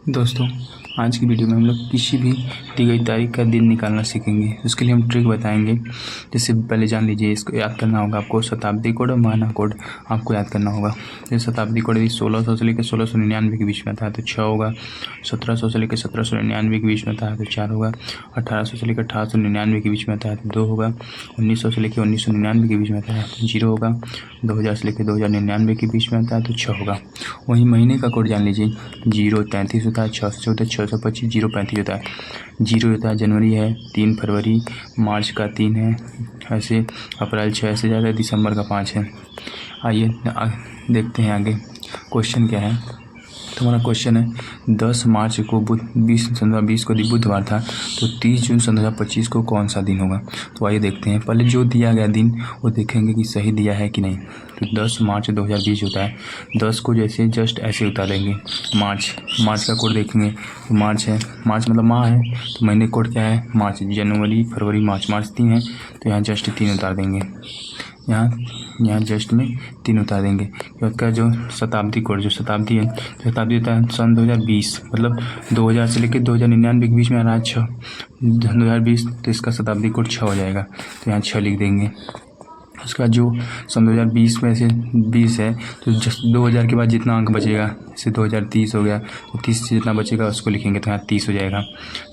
दोस्तों, आज की वीडियो में हम लोग किसी भी दी गई तारीख का दिन निकालना सीखेंगे। उसके लिए हम ट्रिक बताएंगे। जैसे पहले जान लीजिए, इसको याद करना होगा आपको। शताब्दी कोड और महीना कोड आपको याद करना होगा। जैसे शताब्दी कोड यदि 1600 से लेकर 1699 के बीच में था तो 6 होगा। 1700 से लेकर 1799 के बीच में था तो 4 होगा। 1800 से लेकर 1899 के बीच में था तो 2 होगा। 1900 से लेकर 1999 के बीच में था तो 0 होगा। 2000 से लेकर 2099 के बीच में था तो 6 होगा। वहीं महीने का कोड जान लीजिए, 0 33 होता है, 6 से होता है 625, 0 35 होता है, 0 होता है जनवरी है, 3 फरवरी, मार्च का 3 है, ऐसे अप्रैल 6 से ज़्यादा, दिसंबर का 5 है। आइए देखते हैं आगे क्वेश्चन क्या है। तो हमारा क्वेश्चन है 10 मार्च को 20 को बुधवार था तो 30 जून 2025 को कौन सा दिन होगा। तो आइए देखते हैं। पहले जो दिया गया दिन वो देखेंगे कि सही दिया है कि नहीं। तो 10 मार्च 2020 होता है। 10 को जैसे जस्ट ऐसे उतारेंगे। मार्च का कोड देखेंगे तो मार्च है, मार्च मतलब माह है, तो महीने कोड क्या है मार्च। जनवरी फरवरी मार्च 3 है तो यहाँ जस्ट 3 उतार देंगे। यहाँ जस्ट में 3 उतार देंगे। उसका जो शताब्दी कोड, जो शताब्दी है, शताब्दी होता है सन 2020, मतलब 2000 से लेकर 2099 के बीच में आ रहा है 6, 2020, तो इसका शताब्दी कोड 6 हो जाएगा। तो यहाँ 6 लिख देंगे। उसका जो सन 2020 में से 20 है तो जस्ट 2000 के बाद जितना अंक बचेगा, जैसे 2030 हो गया तो 30 से जितना बचेगा उसको लिखेंगे तो यहाँ 30 हो जाएगा।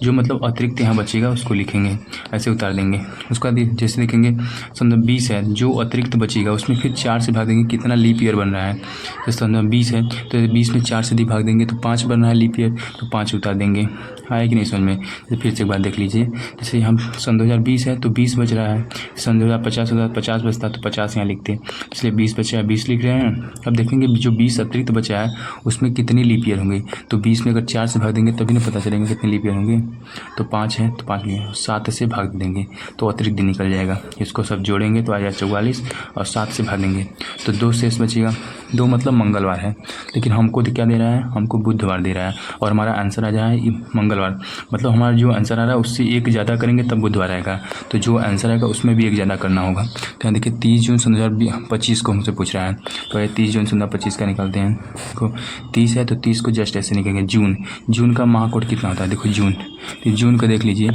जो मतलब अतिरिक्त यहाँ बचेगा उसको लिखेंगे, ऐसे उतार देंगे। उसका जैसे देखेंगे सन 20 है, जो अतिरिक्त बचेगा उसमें फिर 4 से भाग देंगे, कितना लीप ईयर बन रहा है। जैसे सन 20 है तो 20 में 4 से भाग देंगे तो 5 बन रहा है लीप ईयर, तो 5 उतार देंगे। आया कि नहीं समझ में। तो फिर से एक बार देख लीजिए। जैसे हम सन 2020 है तो 20 बच रहा है। सन 2050 होता है 50 बचता है तो 50 यहाँ लिखते हैं, इसलिए 20 बचा है 20 लिख रहे हैं। अब देखेंगे जो 20 अतिरिक्त बचा है उसमें कितने लीप ईयर होंगे। तो 20 में अगर 4 से भाग देंगे तभी ना पता चलेंगे कितने लीप ईयर होंगे। तो 5 है तो 5 में 7 से भाग देंगे तो अतिरिक्त दिन निकल जाएगा। इसको सब जोड़ेंगे तो आ जाएगा 44 और 7 से भाग देंगे तो 2 शेष बचेगा। 2 मतलब मंगलवार है, लेकिन हमको क्या दे रहा है, हमको बुधवार दे रहा है और हमारा आंसर आ जाए मंगलवार। मतलब हमारा जो आंसर आ रहा है उससे एक ज़्यादा करेंगे तब बुधवार आएगा। तो जो आंसर आएगा उसमें भी एक ज़्यादा करना होगा। तो यहाँ देखिए 30 जून 2025 को हमसे पूछ रहा है, तो ये 30 जून 2025 का निकालते हैं। देखो 30 है तो 30 को जस्ट ऐसे निकलेंगे। जून का माह कोड कितना होता है, देखो जून, तो जून का देख लीजिए।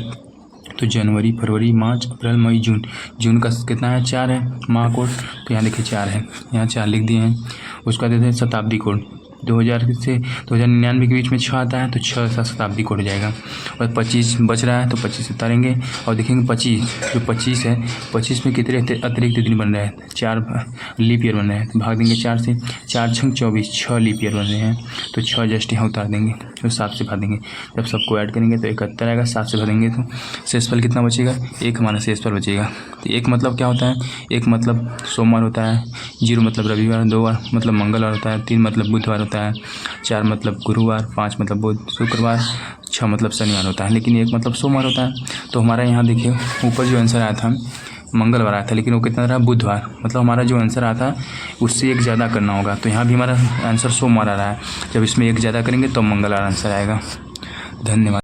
तो जनवरी फरवरी मार्च अप्रैल मई जून का कितना है 4 है माह कोड। तो यहाँ देखिए 4 है, यहाँ 4 लिख दिए हैं। उसका देते हैं शताब्दी कोड। 2000 से 2099 के बीच में 6 आता है तो 6 का शताब्दी कोड हो जाएगा। और 25 बच रहा है तो 25 उतारेंगे और देखेंगे 25 है, 25 में कितने अतिरिक्त दिन बन रहे हैं, 4 लीप ईयर बन रहे हैं। तो भाग देंगे 4 से, 4 छंग 24, 6 लीप ईयर बन रहे हैं तो 6 जस्ट यहाँ उतार देंगे। तो 7 से भाग देंगे। जब सबको ऐड करेंगे तो 71 आएगा। 7 से भागेंगे तो शेषफल कितना बचेगा, 1 हमारा शेषफल बचेगा। तो 1 मतलब क्या होता है, 1 मतलब सोमवार होता है, 0 मतलब रविवार, 2 मतलब मंगलवार होता है, 3 मतलब बुधवार होता है, 4 मतलब गुरुवार, 5 मतलब बुध शुक्रवार, 6 मतलब शनिवार होता है, लेकिन 1 मतलब सोमवार होता है। तो हमारा यहाँ देखिए ऊपर जो आंसर आया था मंगलवार आया था, लेकिन वो कितना रहा बुधवार। मतलब हमारा जो आंसर आया था उससे एक ज़्यादा करना होगा। तो यहाँ भी हमारा आंसर सोमवार आ रहा है। जब इसमें एक ज़्यादा करेंगे तो मंगलवार आंसर आएगा। धन्यवाद।